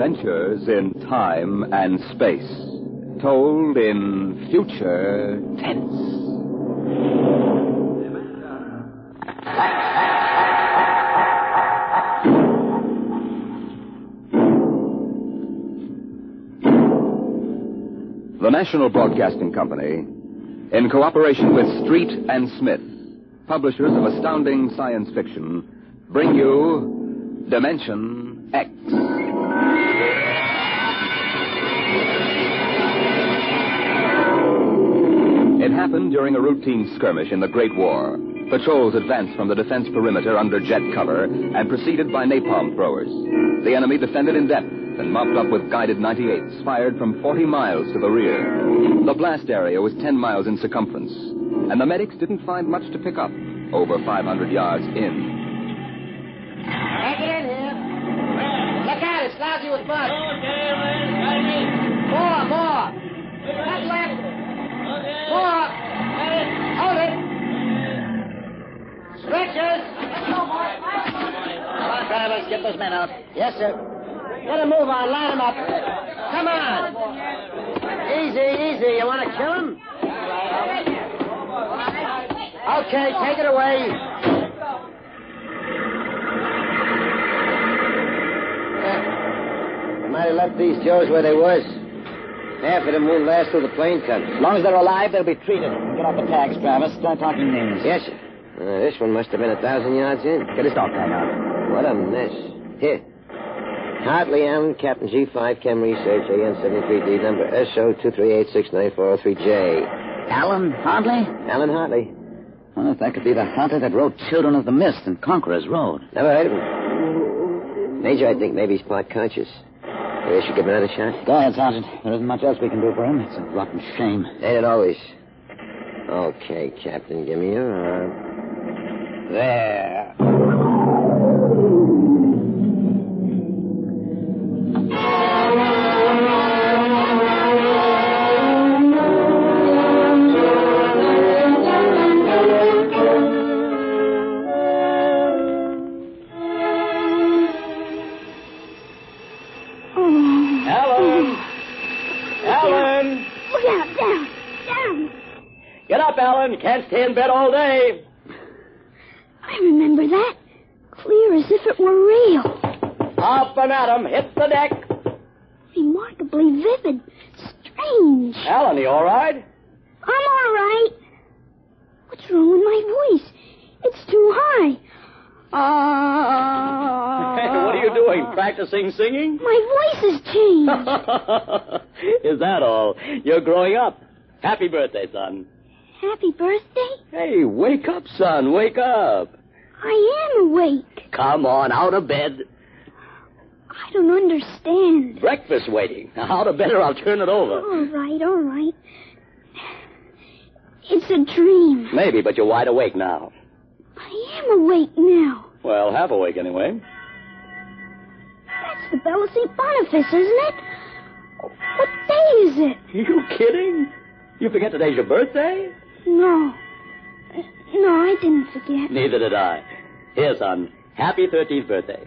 Adventures in time and space, told in future tense. The National Broadcasting Company, in cooperation with Street and Smith, publishers of astounding science fiction, bring you Dimension X. It happened during a routine skirmish in the Great War. Patrols advanced from the defense perimeter under jet cover and preceded by napalm throwers. The enemy defended in depth and mopped up with guided 98s fired from 40 miles to the rear. The blast area was 10 miles in circumference, and the medics didn't find much to pick up over 500 yards in. Take it in here. Look out, it's lousy with mud. Okay, man. More. That's left. More. Hold it. Stretchers. Let's go, boys. Come on, drivers, get those men out. Yes, sir. Get a move on, line them up. Come on. Easy. You want to kill him? Okay, take it away. They might have left these Joes where they was. Half of them won't last till the plane comes. As long as they're alive, they'll be treated. Get off the tags, Travis. Start talking names. Yes, sir. This one must have been 1,000 yards in. Get his dog tag out. What a mess. Here. Hartley Allen, Captain G5, Chem Research, AN-73D, number SO238694003J. Alan Hartley? Alan Hartley. Well, if that could be the Hartley that wrote Children of the Mist and Conqueror's Road. Never heard of him. Major, I think maybe he's part conscious. Maybe I should give him another shot. Go ahead, Sergeant. There isn't much else we can do for him. It's a rotten shame. Ain't it always? Okay, Captain, give me your arm. There. Get up, Alan. You can't stay in bed all day. I remember that. Clear as if it were real. Up and at 'em. Hit the deck. Remarkably vivid. Strange. Alan, you all right? I'm all right. What's wrong with my voice? It's too high. What are you doing? Practicing singing? My voice has changed. Is that all? You're growing up. Happy birthday, son. Happy birthday? Hey, wake up, son. Wake up. I am awake. Come on, out of bed. I don't understand. Breakfast waiting. Now, out of bed or I'll turn it over. All right. It's a dream. Maybe, but you're wide awake now. I am awake now. Well, half awake anyway. That's the Bell of St. Boniface, isn't it? What day is it? You kidding? You forget today's your birthday? No, I didn't forget. Neither did I. Here, son, happy 13th birthday.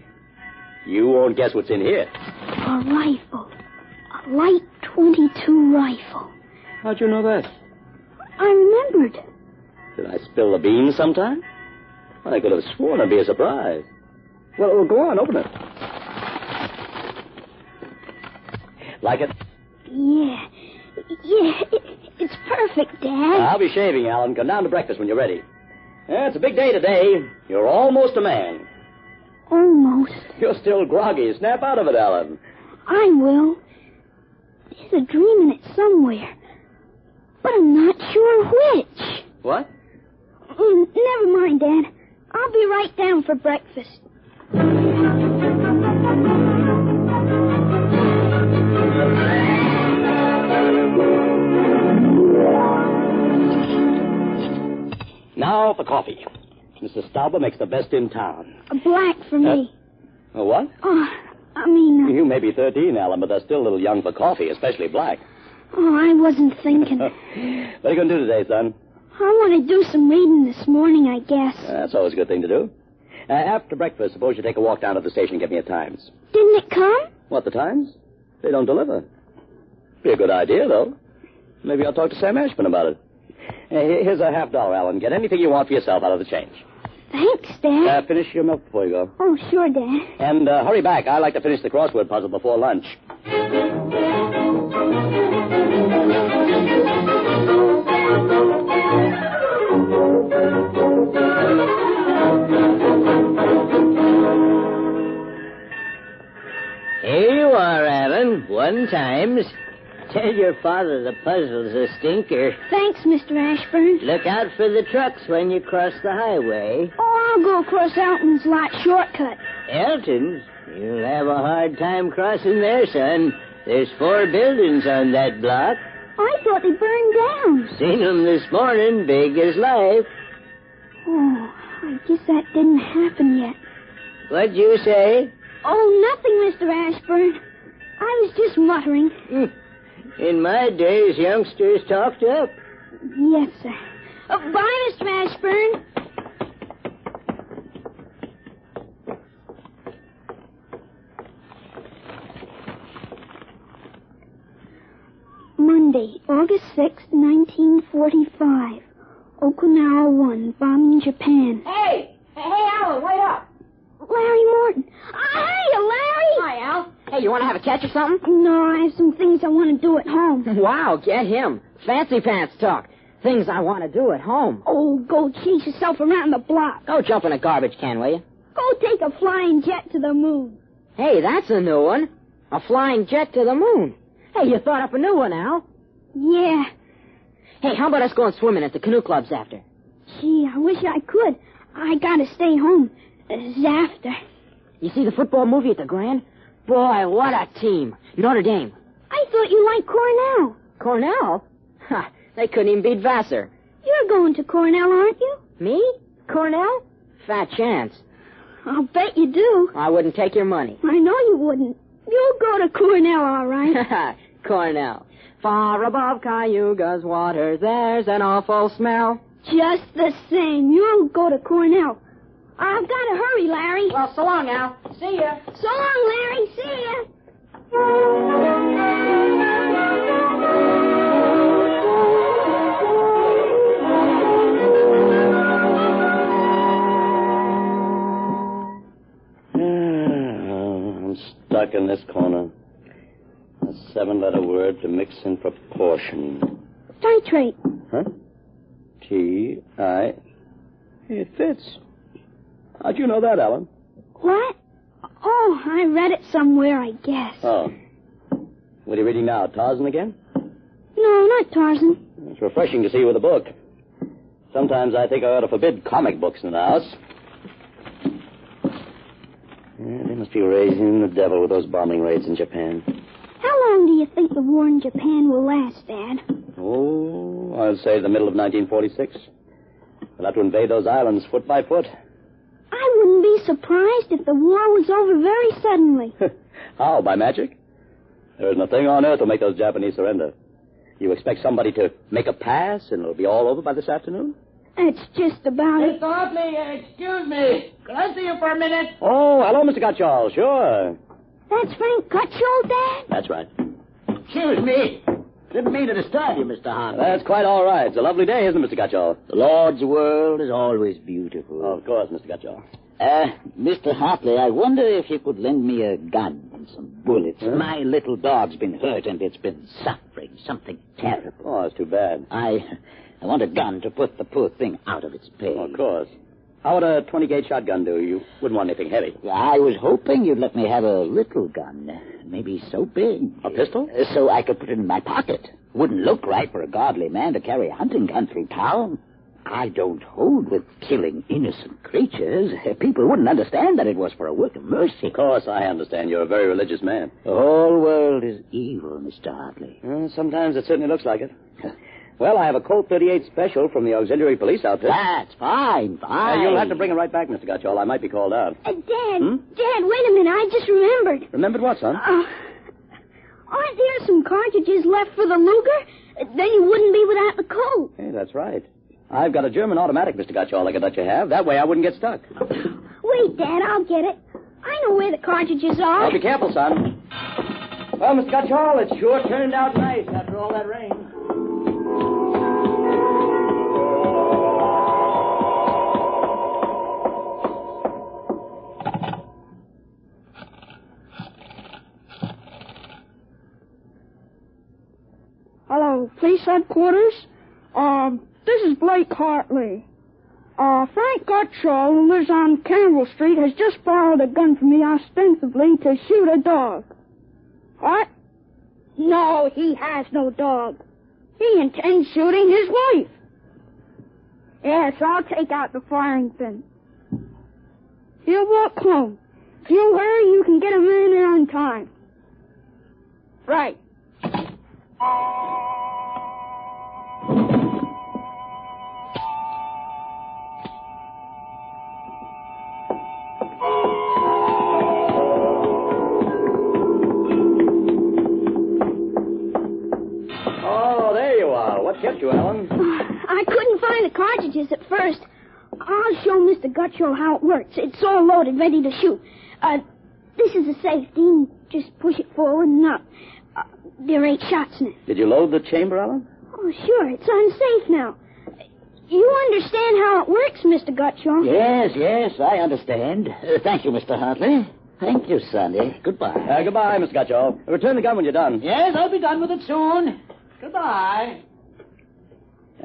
You won't guess what's in here. A rifle. A light .22 rifle. How'd you know that? I remembered. Did I spill the beans sometime? I could have sworn it'd be a surprise. Well, go on, open it. Like it? Yeah, it's perfect, Dad. I'll be shaving, Alan. Come down to breakfast when you're ready. It's a big day today. You're almost a man. Almost. You're still groggy. Snap out of it, Alan. I will. There's a dream in it somewhere. But I'm not sure which. What? Never mind, Dad. I'll be right down for breakfast. Now for coffee. Mr. Stauber makes the best in town. A black for me. A what? You may be 13, Alan, but that's still a little young for coffee, especially black. Oh, I wasn't thinking. What are you going to do today, son? I want to do some reading this morning, I guess. That's always a good thing to do. After breakfast, suppose you take a walk down to the station and get me a Times. Didn't it come? What, the Times? They don't deliver. Be a good idea, though. Maybe I'll talk to Sam Ashman about it. Here's a $50, Alan. Get anything you want for yourself out of the change. Thanks, Dad. Finish your milk before you go. Oh, sure, Dad. And hurry back. I like to finish the crossword puzzle before lunch. Here you are, Alan. 1 Times. Tell your father the puzzle's a stinker. Thanks, Mr. Ashburn. Look out for the trucks when you cross the highway. Oh, I'll go across Elton's lot shortcut. Elton's? You'll have a hard time crossing there, son. There's 4 buildings on that block. I thought they burned down. Seen them this morning, big as life. Oh, I guess that didn't happen yet. What'd you say? Oh, nothing, Mr. Ashburn. I was just muttering. In my days, youngsters talked up. Yes, sir. Bye, Mr. Ashburn. Monday, August 6th, 1945. Okinawa 1, bombing Japan. Hey, Alan, wait up. Larry Morton. Hiya, Larry. Hi, Al. Hey, you want to have a catch or something? No, I have some things I want to do at home. Wow, get him. Fancy pants talk. Things I want to do at home. Oh, go chase yourself around the block. Go jump in a garbage can, will you? Go take a flying jet to the moon. Hey, that's a new one. A flying jet to the moon. Hey, you thought up a new one, Al. Yeah. Hey, how about us going swimming at the canoe clubs after? Gee, I wish I could. I gotta stay home. After. You see the football movie at the Grand? Boy, what a team. Notre Dame. I thought you liked Cornell. Cornell? Ha, they couldn't even beat Vassar. You're going to Cornell, aren't you? Me? Cornell? Fat chance. I'll bet you do. I wouldn't take your money. I know you wouldn't. You'll go to Cornell, all right. Cornell. Far above Cayuga's waters, there's an awful smell. Just the same, you'll go to Cornell. I've got to hurry, Larry. Well, so long, Al. See ya. So long, Larry. See ya. I'm stuck in this corner. A 7-letter word to mix in proportion. Titrate. Huh? T-I... It fits. How'd you know that, Alan? What? Oh, I read it somewhere, I guess. Oh. What are you reading now, Tarzan again? No, not Tarzan. It's refreshing to see you with a book. Sometimes I think I ought to forbid comic books in the house. Yeah, they must be raising the devil with those bombing raids in Japan. How long do you think the war in Japan will last, Dad? Oh, I'll say the middle of 1946. We'll have to invade those islands foot by foot. I wouldn't be surprised if the war was over very suddenly. How, by magic? There isn't a thing on earth will make those Japanese surrender. You expect somebody to make a pass and it'll be all over by this afternoon? It's just about it. Mr. Hartley, excuse me. Can I see you for a minute? Oh, hello, Mr. Gottschall. Sure. That's Frank Gutschall, Dad? That's right. Excuse me. Didn't mean to disturb you, Mr. Hartley. That's quite all right. It's a lovely day, isn't it, Mr. Gottschall? The Lord's world is always beautiful. Of course, Mr. Gottschall. Mr. Hartley, I wonder if you could lend me a gun and some bullets. Huh? My little dog's been hurt and it's been suffering something terrible. Oh, that's too bad. I want a gun to put the poor thing out of its pain. Oh, of course. How would a 20-gauge shotgun do? You wouldn't want anything heavy. I was hoping you'd let me have a little gun, maybe so big. A pistol? So I could put it in my pocket. Wouldn't look right for a godly man to carry a hunting gun through town. I don't hold with killing innocent creatures. People wouldn't understand that it was for a work of mercy. Of course, I understand. You're a very religious man. The whole world is evil, Mr. Hartley. Sometimes it certainly looks like it. Well, I have a Colt 38 special from the auxiliary police outfit. That's fine. You'll have to bring it right back, Mr. Gottschall. I might be called out. Dad, wait a minute. I just remembered. Remembered what, son? Aren't there some cartridges left for the Luger? Then you wouldn't be without the Colt. Hey, that's right. I've got a German automatic, Mr. Gutchall, I could let you have. That way I wouldn't get stuck. Wait, Dad, I'll get it. I know where the cartridges are. Well, be careful, son. Well, Mr. Gutchall, it sure turned out nice after all that rain. Hello, police headquarters. This is Blake Hartley. Frank Gutchall, who lives on Campbell Street, has just borrowed a gun from me ostensibly to shoot a dog. What? No, he has no dog. He intends shooting his wife. Yes, I'll take out the firing pin. He'll walk home. If you hurry, you can get him in there on time. Right. Oh, there you are. What kept you, Alan? I couldn't find the cartridges at first. I'll show Mr. Gutchall how it works. It's all loaded, ready to shoot. This is a safety. Just push it forward and up. There are 8 shots in it. Did you load the chamber, Alan? Oh, sure. It's unsafe now. You understand how it works, Mr. Gutchall? Yes, I understand. Thank you, Mr. Hartley. Thank you, Sonny. Goodbye. Goodbye, Mr. Gutchall. Return the gun when you're done. Yes, I'll be done with it soon. Goodbye.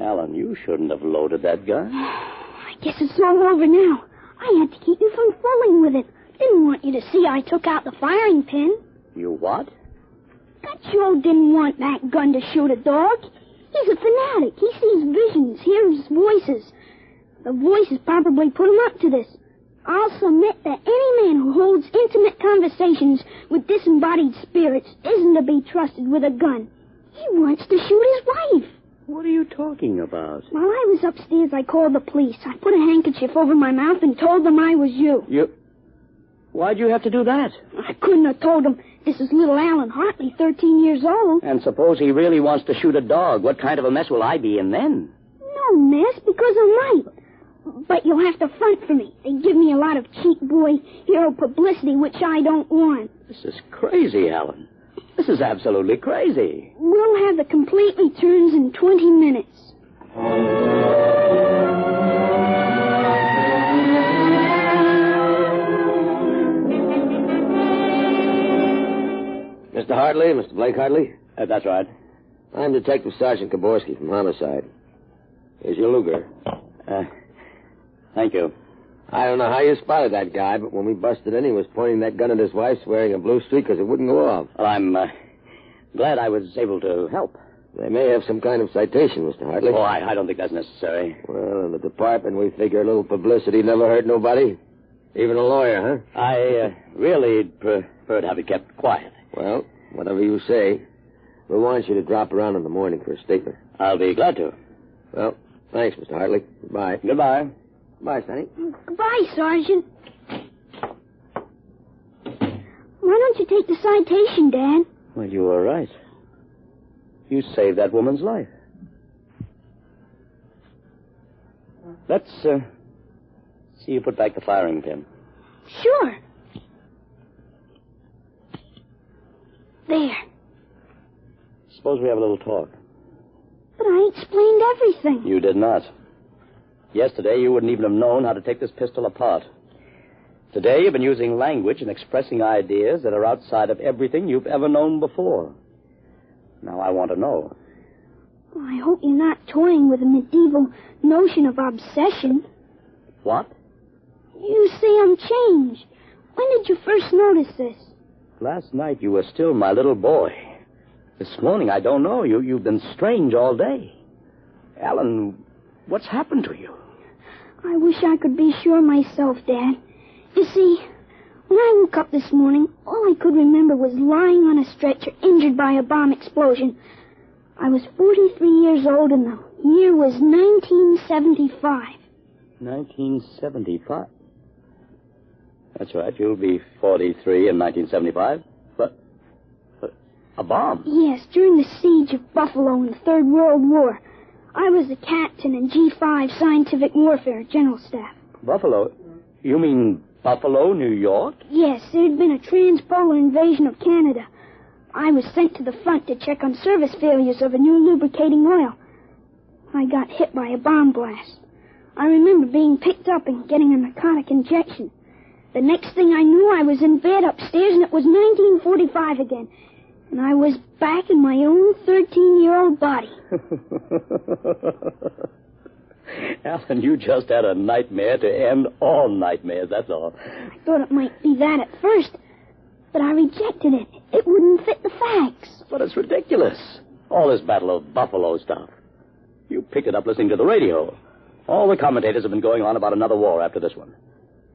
Alan, you shouldn't have loaded that gun. I guess it's all over now. I had to keep you from fooling with it. Didn't want you to see I took out the firing pin. You what? Gutchall didn't want that gun to shoot a dog. He's a fanatic. He sees visions, hears voices. The voices probably put him up to this. I'll submit that any man who holds intimate conversations with disembodied spirits isn't to be trusted with a gun. He wants to shoot his wife. What are you talking about? While I was upstairs, I called the police. I put a handkerchief over my mouth and told them I was you. Why'd you have to do that? I couldn't have told them this is little Alan Hartley, 13 years old. And suppose he really wants to shoot a dog. What kind of a mess will I be in then? No mess, because I'm right. But you'll have to front for me. They give me a lot of cheap boy hero publicity, which I don't want. This is crazy, Alan. This is absolutely crazy. We'll have the complete returns in 20 minutes. Mr. Hartley, Mr. Blake Hartley? That's right. I'm Detective Sergeant Kaborski from Homicide. Here's your Luger. Thank you. I don't know how you spotted that guy, but when we busted in, he was pointing that gun at his wife, wearing a blue streak because it wouldn't go off. Well, I'm glad I was able to help. They may have some kind of citation, Mr. Hartley. Oh, I don't think that's necessary. Well, in the department, we figure a little publicity never hurt nobody. Even a lawyer, huh? I really prefer to have it kept quiet. Well, whatever you say. We want you to drop around in the morning for a statement. I'll be glad to. Well, thanks, Mr. Hartley. Goodbye. Goodbye. Goodbye, Sonny. Goodbye, Sergeant. Why don't you take the citation, Dad? Well, you were right. You saved that woman's life. Let's see you put back the firing pin. Sure. There. Suppose we have a little talk. But I explained everything. You did not. Yesterday, you wouldn't even have known how to take this pistol apart. Today, you've been using language and expressing ideas that are outside of everything you've ever known before. Now, I want to know. Well, I hope you're not toying with a medieval notion of obsession. What? You say I'm changed. When did you first notice this? Last night, you were still my little boy. This morning, I don't know. You've been strange all day. Alan, what's happened to you? I wish I could be sure myself, Dad. You see, when I woke up this morning, all I could remember was lying on a stretcher injured by a bomb explosion. I was 43 years old and the year was 1975. 1975? That's right. You'll be 43 in 1975. But a bomb? Yes, during the siege of Buffalo in the Third World War. I was the captain in G5 Scientific Warfare General Staff. Buffalo? You mean Buffalo, New York? Yes, there had been a transpolar invasion of Canada. I was sent to the front to check on service failures of a new lubricating oil. I got hit by a bomb blast. I remember being picked up and getting a narcotic injection. The next thing I knew, I was in bed upstairs, and it was 1945 again. And I was back in my own 13-year-old body. Alan, you just had a nightmare to end all nightmares, that's all. I thought it might be that at first, but I rejected it. It wouldn't fit the facts. But it's ridiculous. All this Battle of Buffalo stuff. You picked it up listening to the radio. All the commentators have been going on about another war after this one.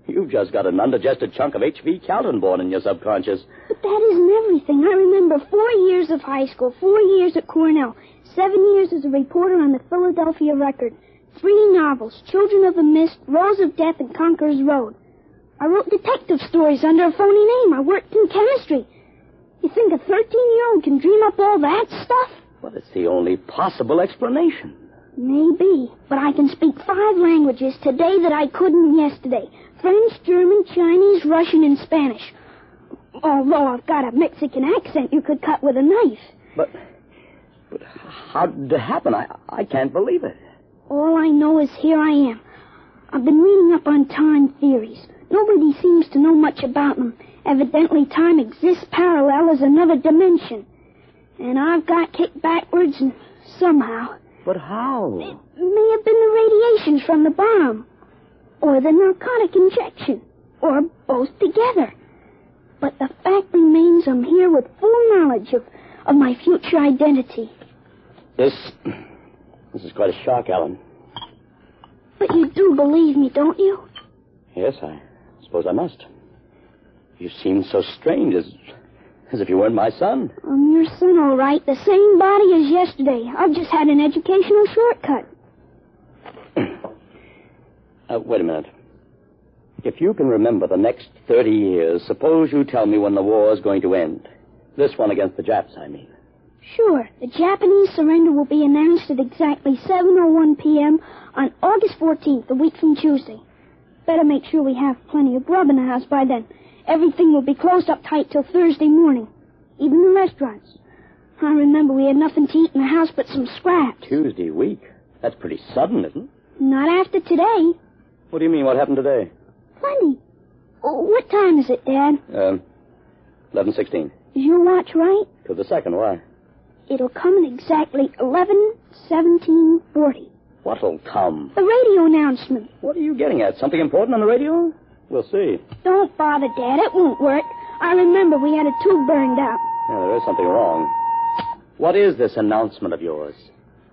You've just got an undigested chunk of H.V. Calton in your subconscious. But that isn't everything. I remember 4 years of high school, 4 years at Cornell, 7 years as a reporter on the Philadelphia Record, 3 novels, Children of the Mist, Rose of Death, and Conqueror's Road. I wrote detective stories under a phony name. I worked in chemistry. You think a 13-year-old can dream up all that stuff? Well, it's the only possible explanation. Maybe, but I can speak 5 languages today that I couldn't yesterday. French, German, Chinese, Russian, and Spanish. Although I've got a Mexican accent you could cut with a knife. But how did it happen? I can't believe it. All I know is here I am. I've been reading up on time theories. Nobody seems to know much about them. Evidently, time exists parallel as another dimension. And I've got kicked backwards and somehow... But how? It may have been the radiations from the bomb. Or the narcotic injection. Or both together. But the fact remains I'm here with full knowledge of my future identity. This is quite a shock, Alan. But you do believe me, don't you? Yes, I suppose I must. You seem so strange, as if you weren't my son. I'm your son, all right. The same body as yesterday. I've just had an educational shortcut. Wait a minute. If you can remember the next 30 years, suppose you tell me when the war is going to end. This one against the Japs, I mean. Sure. The Japanese surrender will be announced at exactly 7:01 p.m. on August 14th, a week from Tuesday. Better make sure we have plenty of grub in the house by then. Everything will be closed up tight till Thursday morning. Even the restaurants. I remember we had nothing to eat in the house but some scraps. Tuesday week? That's pretty sudden, isn't it? Not after today. What do you mean, what happened today? Plenty. Oh, what time is it, Dad? 11:16. Is your watch right? To the second, why? It'll come at exactly 11:17:40. What'll come? The radio announcement. What are you getting at? Something important on the radio? We'll see. Don't bother, Dad. It won't work. I remember we had a tube burned out. Yeah, there is something wrong. What is this announcement of yours?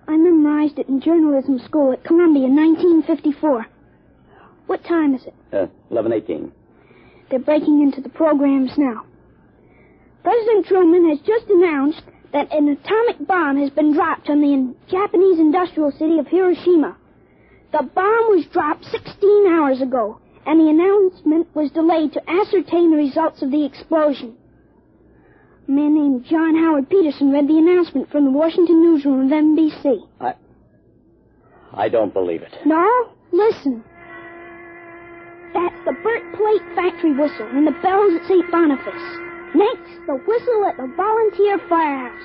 I memorized it in journalism school at Columbia in 1954. What time is it? 11:18. They're breaking into the programs now. President Truman has just announced that an atomic bomb has been dropped on the Japanese industrial city of Hiroshima. The bomb was dropped 16 hours ago, and the announcement was delayed to ascertain the results of the explosion. A man named John Howard Peterson read the announcement from the Washington newsroom of NBC. I don't believe it. No? Listen. That's the Burt Plate factory whistle and the bells at St. Boniface. Next, the whistle at the volunteer firehouse.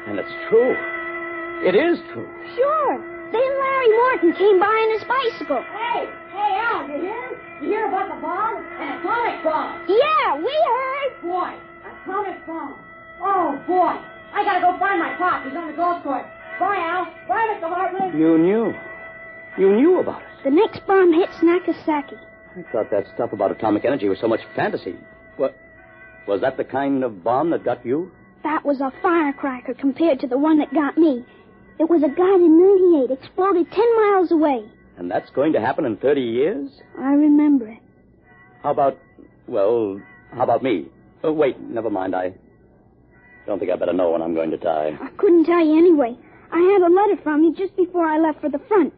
And it's true. It is true. Sure. Then Larry Morton came by on his bicycle. Hey, Al, you hear? You hear about the bomb? An atomic bomb. Yeah, we heard. Boy, atomic bomb. Oh, boy. I gotta go find my pop. He's on the golf course. Bye, Al. Bye, Mr. Hartley. You knew. You knew about it. The next bomb hits Nagasaki. I thought that stuff about atomic energy was so much fantasy. What? Was that the kind of bomb that got you? That was a firecracker compared to the one that got me. It was a guided 98, exploded 10 miles away. And that's going to happen in 30 years? I remember it. How about me? Oh, wait, never mind. I don't think I better know when I'm going to die. I couldn't tell you anyway. I had a letter from you just before I left for the front.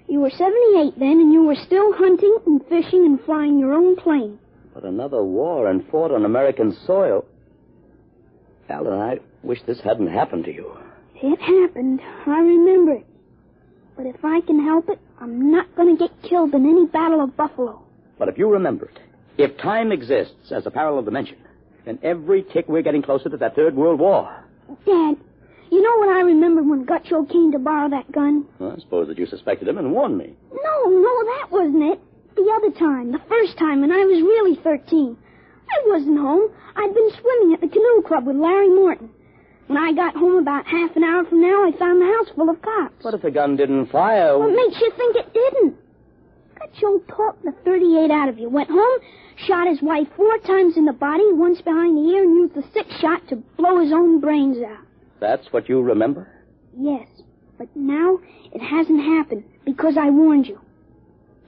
You were 78 then, and you were still hunting and fishing and flying your own plane. But another war and fought on American soil. Alan, I wish this hadn't happened to you. It happened. I remember it. But if I can help it, I'm not going to get killed in any battle of buffalo. But if you remember it, if time exists as a parallel dimension, then every tick we're getting closer to that Third World War. Dad, you know what I remember when Gutcho came to borrow that gun? Well, I suppose that you suspected him and warned me. No, that wasn't it. The other time, the first time, when I was really 13. I wasn't home. I'd been swimming at the canoe club with Larry Morton. When I got home about half an hour from now, I found the house full of cops. What if the gun didn't fire? What makes you think it didn't? Gutcho talked the 38 out of you, went home, shot his wife 4 times in the body, once behind the ear, and used the 6th shot to blow his own brains out. That's what you remember? Yes, but now it hasn't happened because I warned you.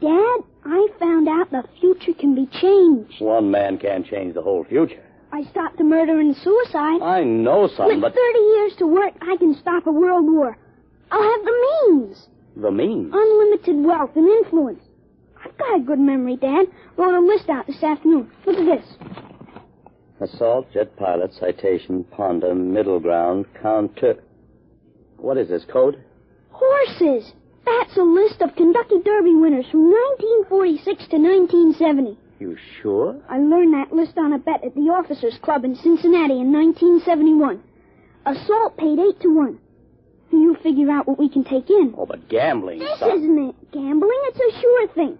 Dad, I found out the future can be changed. One man can't change the whole future. I stopped the murder and suicide. I know something, With but... 30 years to work, I can stop a world war. I'll have the means. The means? Unlimited wealth and influence. I've got a good memory, Dad. Wrote a list out this afternoon. Look at this. Assault, jet pilot, citation, ponder, middle ground, counter... What is this, code? Horses. That's a list of Kentucky Derby winners from 1946 to 1970. You sure? I learned that list on a bet at the Officers Club in Cincinnati in 1971. Assault paid 8 to 1. You figure out what we can take in. Oh, but gambling... This isn't it. Gambling, it's a sure thing.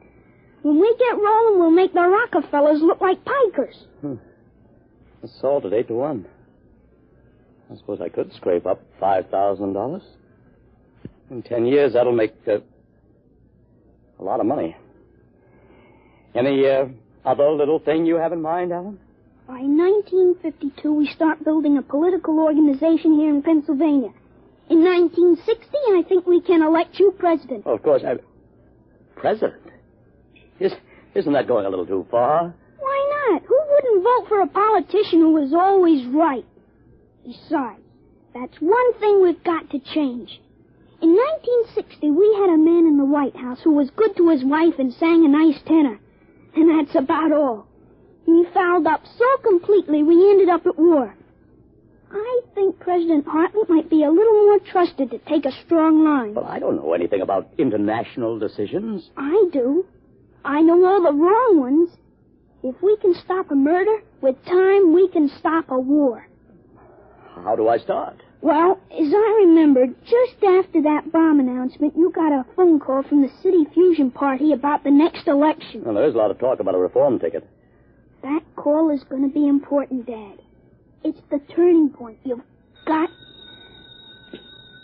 When we get rolling, we'll make the Rockefellers look like pikers. Assault at 8 to 1. I suppose I could scrape up $5,000. In 10 years, that'll make a lot of money. Any other little thing you have in mind, Alan? By 1952, we start building a political organization here in Pennsylvania. In 1960, I think we can elect you president. Oh, of course. President? Isn't that going a little too far? Why not? Who wouldn't vote for a politician who was always right? Besides, that's one thing we've got to change. In 1960, we had a man in the White House who was good to his wife and sang a nice tenor. And that's about all. He fouled up so completely we ended up at war. I think President Hartley might be a little more trusted to take a strong line. Well, I don't know anything about international decisions. I do. I know all the wrong ones. If we can stop a murder, with time we can stop a war. How do I start? Well, as I remember, just after that bomb announcement, you got a phone call from the City Fusion Party about the next election. Well, there is a lot of talk about a reform ticket. That call is going to be important, Dad. It's the turning point. You've got...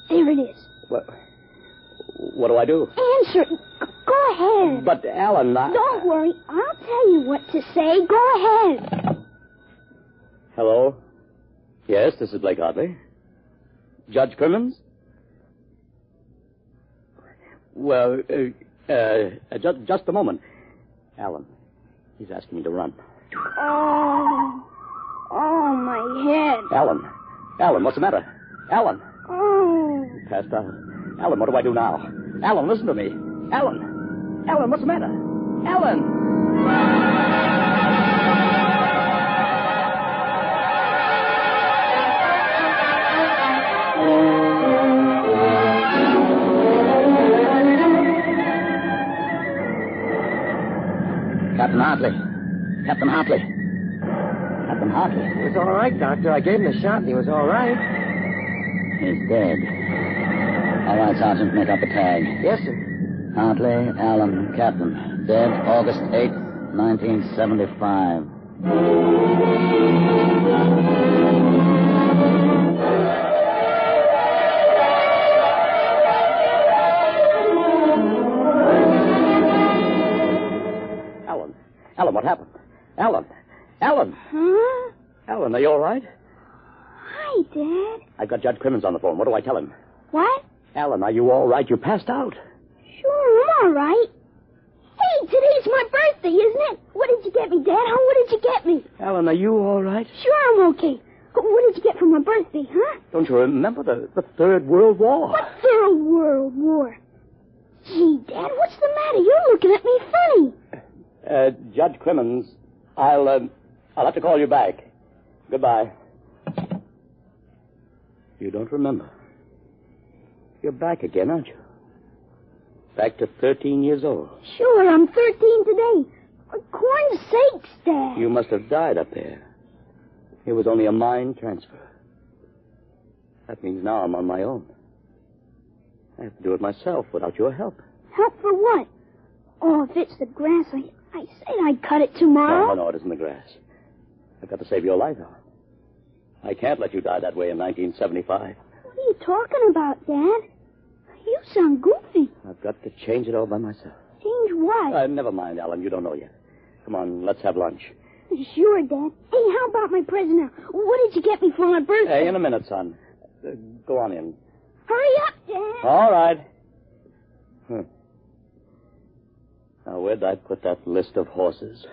There it is. What do I do? Answer. Go ahead. But, Alan, Don't worry. I'll tell you what to say. Go ahead. Hello? Yes, this is Blake Hartley. Judge Crimmins? Well, just a moment. Alan, he's asking me to run. Oh, my head. Alan, what's the matter? Alan. Oh. Passed out. Alan, what do I do now? Alan, listen to me. Alan, what's the matter? Alan! Captain Hartley. He was all right, Doctor. I gave him a shot and he was all right. He's dead. All right, Sergeant, make up a tag. Yes, sir. Hartley, Allen, Captain. Dead August 8, 1975. Alan, what happened? Alan! Huh? Alan, are you all right? Hi, Dad. I've got Judge Crimmins on the phone. What do I tell him? What? Alan, are you all right? You passed out. Sure, I'm all right. Hey, today's my birthday, isn't it? What did you get me, Dad? What did you get me? Alan, are you all right? Sure, I'm okay. What did you get for my birthday, huh? Don't you remember the Third World War? What Third World War? Gee, Dad, what's the matter? You're looking at me funny. Judge Crimmins, I'll have to call you back. Goodbye. You don't remember. You're back again, aren't you? Back to 13 years old. Sure, I'm 13 today. For corn's sakes, Dad. You must have died up there. It was only a mind transfer. That means now I'm on my own. I have to do it myself without your help. Help for what? Oh, if it's the grass, I said I'd cut it tomorrow. No, it isn't the grass. I've got to save your life, Alan. I can't let you die that way in 1975. What are you talking about, Dad? You sound goofy. I've got to change it all by myself. Change what? Never mind, Alan. You don't know yet. Come on, let's have lunch. Sure, Dad. Hey, how about my present now? What did you get me for my birthday? Hey, in a minute, son. Go on in. Hurry up, Dad. All right. Now, where'd I put that list of horses?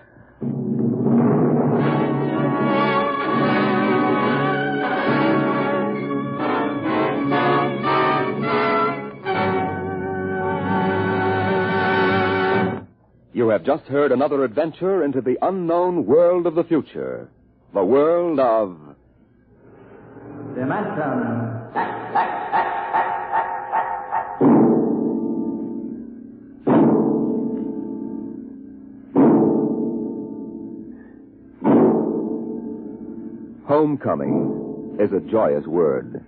You have just heard another adventure into the unknown world of the future. The world of... Dimension. Homecoming is a joyous word.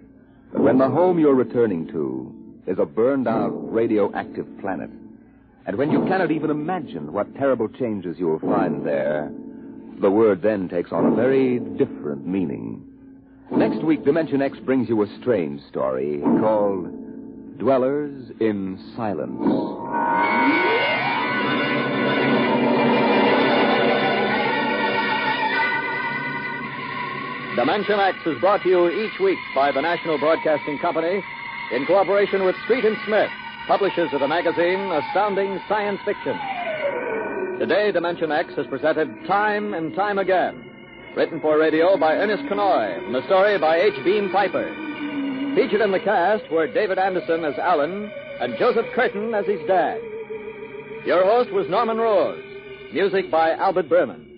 But when the home you're returning to is a burned-out radioactive planet, and when you cannot even imagine what terrible changes you will find there, the word then takes on a very different meaning. Next week, Dimension X brings you a strange story called Dwellers in Silence. Dimension X is brought to you each week by the National Broadcasting Company in cooperation with Street and Smith, publishers of the magazine Astounding Science Fiction. Today, Dimension X has presented Time and Time Again, written for radio by Ernest Kenoy, and the story by H. Beam Piper. Featured in the cast were David Anderson as Alan and Joseph Curtin as his dad. Your host was Norman Rose, music by Albert Berman.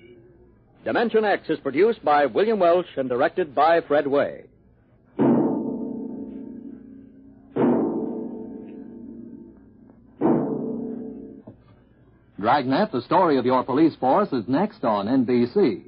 Dimension X is produced by William Welch and directed by Fred Way. Dragnet, the story of your police force, is next on NBC.